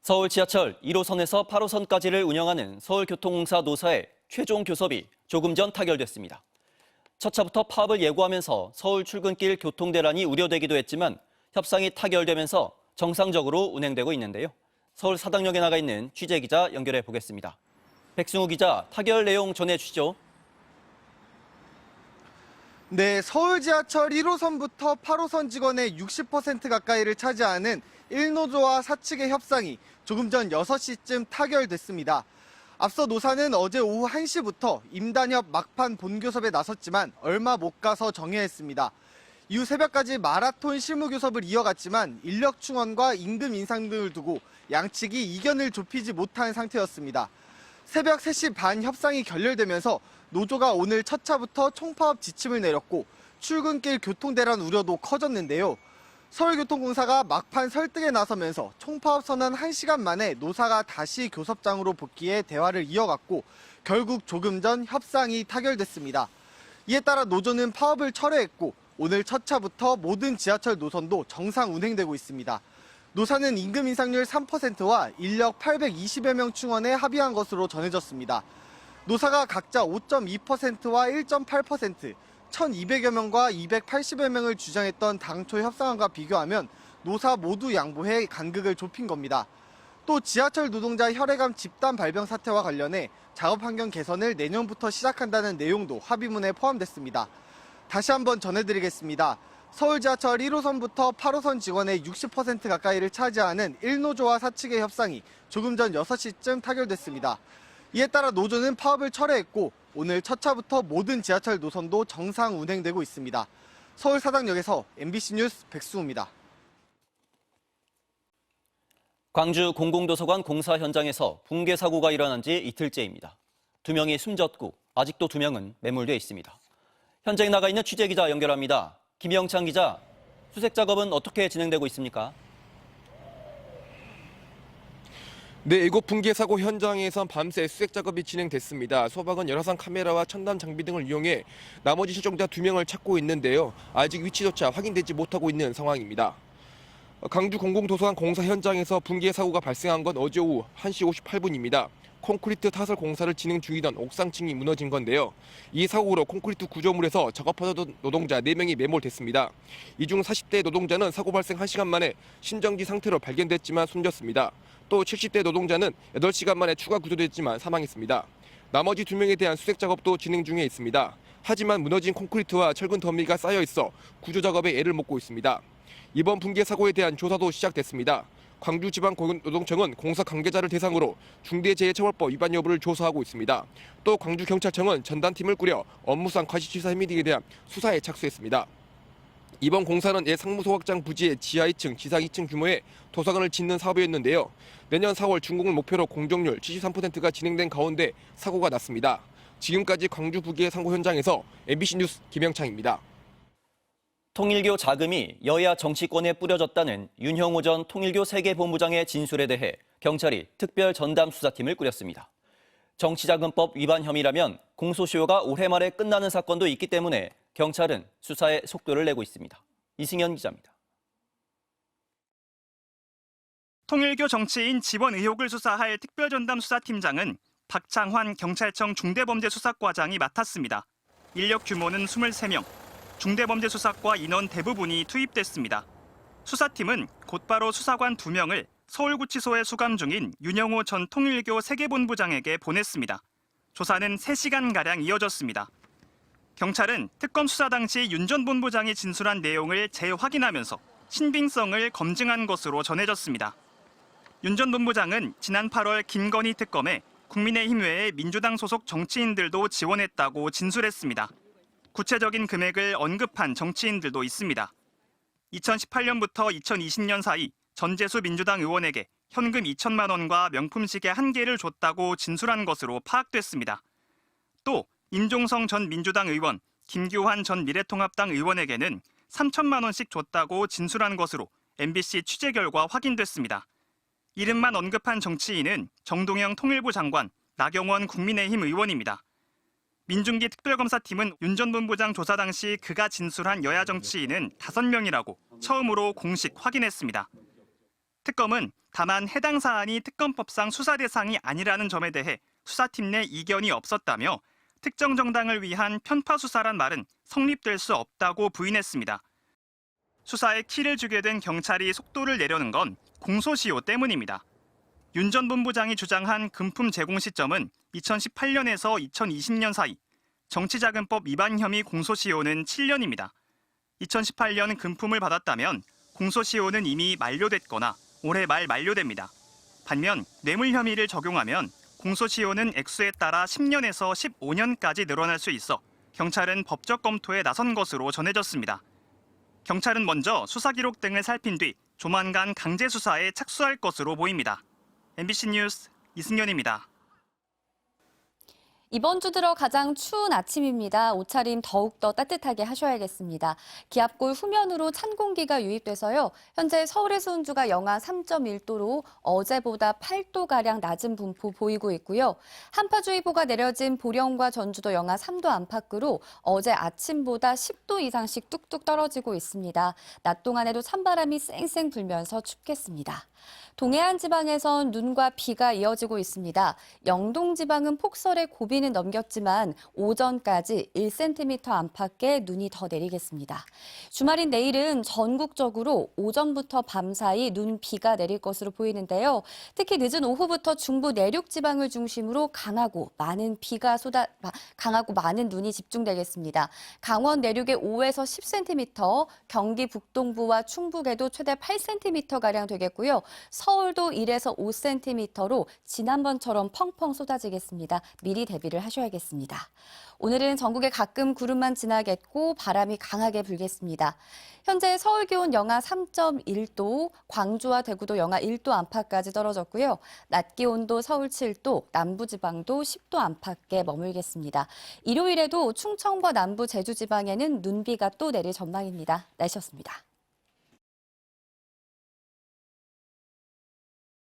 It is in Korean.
서울 지하철 1호선에서 8호선까지를 운영하는 서울교통공사 노사의 최종 교섭이 조금 전 타결됐습니다. 첫 차부터 파업을 예고하면서 서울 출근길 교통대란이 우려되기도 했지만 협상이 타결되면서 정상적으로 운행되고 있는데요. 서울 사당역에 나가 있는 취재기자 연결해 보겠습니다. 백승우 기자, 타결 내용 전해주시죠. 네, 서울 지하철 1호선부터 8호선 직원의 60% 가까이를 차지하는 1노조와 사측의 협상이 조금 전 6시쯤 타결됐습니다. 앞서 노사는 어제 오후 1시부터 임단협 막판 본교섭에 나섰지만 얼마 못 가서 정회했습니다. 이후 새벽까지 마라톤 실무교섭을 이어갔지만 인력 충원과 임금 인상 등을 두고 양측이 이견을 좁히지 못한 상태였습니다. 새벽 3시 반 협상이 결렬되면서 노조가 오늘 첫 차부터 총파업 지침을 내렸고 출근길 교통대란 우려도 커졌는데요. 서울교통공사가 막판 설득에 나서면서 총파업 선언 1시간 만에 노사가 다시 교섭장으로 복귀해 대화를 이어갔고 결국 조금 전 협상이 타결됐습니다. 이에 따라 노조는 파업을 철회했고 오늘 첫 차부터 모든 지하철 노선도 정상 운행되고 있습니다. 노사는 임금 인상률 3%와 인력 820여 명 충원에 합의한 것으로 전해졌습니다. 노사가 각자 5.2%와 1.8%, 1,200여 명과 280여 명을 주장했던 당초 협상안과 비교하면 노사 모두 양보해 간극을 좁힌 겁니다. 또 지하철 노동자 혈액암 집단 발병 사태와 관련해 작업 환경 개선을 내년부터 시작한다는 내용도 합의문에 포함됐습니다. 다시 한번 전해드리겠습니다. 서울 지하철 1호선부터 8호선 직원의 60% 가까이를 차지하는 1노조와 사측의 협상이 조금 전 6시쯤 타결됐습니다. 이에 따라 노조는 파업을 철회했고 오늘 첫 차부터 모든 지하철 노선도 정상 운행되고 있습니다. 서울 사당역에서 MBC 뉴스 백승우입니다. 광주 공공도서관 공사 현장에서 붕괴 사고가 일어난 지 이틀째입니다. 2명이 숨졌고 아직도 2명은 매몰돼 있습니다. 현장에 나가 있는 취재기자 연결합니다. 김영찬 기자, 수색 작업은 어떻게 진행되고 있습니까? 네, 이곳 붕괴 사고 현장에선 밤새 수색 작업이 진행됐습니다. 소방은 열화상 카메라와 첨단 장비 등을 이용해 나머지 실종자 2명을 찾고 있는데요. 아직 위치조차 확인되지 못하고 있는 상황입니다. 광주 공공도서관 공사 현장에서 붕괴 사고가 발생한 건 어제 오후 1시 58분입니다. 콘크리트 타설 공사를 진행 중이던 옥상층이 무너진 건데요. 이 사고로 콘크리트 구조물에서 작업하던 노동자 4명이 매몰됐습니다. 이 중 40대 노동자는 사고 발생 1시간 만에 심정지 상태로 발견됐지만 숨졌습니다. 또 70대 노동자는 8시간 만에 추가 구조됐지만 사망했습니다. 나머지 2명에 대한 수색 작업도 진행 중에 있습니다. 하지만 무너진 콘크리트와 철근 더미가 쌓여 있어 구조 작업에 애를 먹고 있습니다. 이번 붕괴 사고에 대한 조사도 시작됐습니다. 광주지방노동청은 공사 관계자를 대상으로 중대재해처벌법 위반 여부를 조사하고 있습니다. 또 광주경찰청은 전담팀을 꾸려 업무상 과실치사 혐의 등에 대한 수사에 착수했습니다. 이번 공사는 옛 상무소 확장 부지의 지하 2층, 지상 2층 규모의 도서관을 짓는 사업이었는데요. 내년 4월 준공을 목표로 공정률 73%가 진행된 가운데 사고가 났습니다. 지금까지 광주 붕괴 사고 현장에서 MBC 뉴스 김영창입니다. 통일교 자금이 여야 정치권에 뿌려졌다는 윤형호 전 통일교 세계본부장의 진술에 대해 경찰이 특별 전담 수사팀을 꾸렸습니다. 정치자금법 위반 혐의라면 공소시효가 올해 말에 끝나는 사건도 있기 때문에 경찰은 수사에 속도를 내고 있습니다. 이승현 기자입니다. 통일교 정치인 지원 의혹을 수사할 특별전담 수사팀장은 박창환 경찰청 중대범죄수사과장이 맡았습니다. 인력 규모는 23명. 중대범죄수사과 인원 대부분이 투입됐습니다. 수사팀은 곧바로 수사관 2명을 서울구치소에 수감 중인 윤형호 전 통일교 세계본부장에게 보냈습니다. 조사는 3시간가량 이어졌습니다. 경찰은 특검 수사 당시 윤 전 본부장이 진술한 내용을 재확인하면서 신빙성을 검증한 것으로 전해졌습니다. 윤 전 본부장은 지난 8월 김건희 특검에 국민의힘 외에 민주당 소속 정치인들도 지원했다고 진술했습니다. 구체적인 금액을 언급한 정치인들도 있습니다. 2018년부터 2020년 사이 전재수 민주당 의원에게 현금 2천만 원과 명품 시계 1개를 줬다고 진술한 것으로 파악됐습니다. 또 임종성 전 민주당 의원, 김규환 전 미래통합당 의원에게는 3천만 원씩 줬다고 진술한 것으로 MBC 취재 결과 확인됐습니다. 이름만 언급한 정치인은 정동영 통일부 장관, 나경원 국민의힘 의원입니다. 민중기 특별검사팀은 윤 전 본부장 조사 당시 그가 진술한 여야 정치인은 5명이라고 처음으로 공식 확인했습니다. 특검은 다만 해당 사안이 특검법상 수사 대상이 아니라는 점에 대해 수사팀 내 이견이 없었다며 특정 정당을 위한 편파 수사란 말은 성립될 수 없다고 부인했습니다. 수사에 키를 주게 된 경찰이 속도를 내려는 건 공소시효 때문입니다. 윤 전 본부장이 주장한 금품 제공 시점은 2018년에서 2020년 사이, 정치자금법 위반 혐의 공소시효는 7년입니다. 2018년 금품을 받았다면 공소시효는 이미 만료됐거나 올해 말 만료됩니다. 반면 뇌물 혐의를 적용하면 공소시효는 액수에 따라 10년에서 15년까지 늘어날 수 있어 경찰은 법적 검토에 나선 것으로 전해졌습니다. 경찰은 먼저 수사 기록 등을 살핀 뒤 조만간 강제 수사에 착수할 것으로 보입니다. MBC 뉴스 이승현입니다. 이번 주 들어 가장 추운 아침입니다. 옷차림 더욱더 따뜻하게 하셔야겠습니다. 기압골 후면으로 찬 공기가 유입돼서요. 현재 서울에서 운주가 영하 3.1도로 어제보다 8도가량 낮은 분포 보이고 있고요. 한파주의보가 내려진 보령과 전주도 영하 3도 안팎으로 어제 아침보다 10도 이상씩 뚝뚝 떨어지고 있습니다. 낮 동안에도 찬바람이 쌩쌩 불면서 춥겠습니다. 동해안 지방에선 눈과 비가 이어지고 있습니다. 영동 지방은 폭설의 고비는 넘겼지만 오전까지 1cm 안팎의 눈이 더 내리겠습니다. 주말인 내일은 전국적으로 오전부터 밤 사이 눈, 비가 내릴 것으로 보이는데요. 특히 늦은 오후부터 중부 내륙 지방을 중심으로 강하고 많은 눈이 집중되겠습니다. 강원 내륙에 5에서 10cm, 경기 북동부와 충북에도 최대 8cm가량 되겠고요. 서울도 1에서 5cm로 지난번처럼 펑펑 쏟아지겠습니다. 미리 대비를 하셔야겠습니다. 오늘은 전국에 가끔 구름만 지나겠고 바람이 강하게 불겠습니다. 현재 서울 기온 영하 3.1도, 광주와 대구도 영하 1도 안팎까지 떨어졌고요. 낮 기온도 서울 7도, 남부지방도 10도 안팎에 머물겠습니다. 일요일에도 충청과 남부 제주 지방에는 눈비가 또 내릴 전망입니다. 날씨였습니다.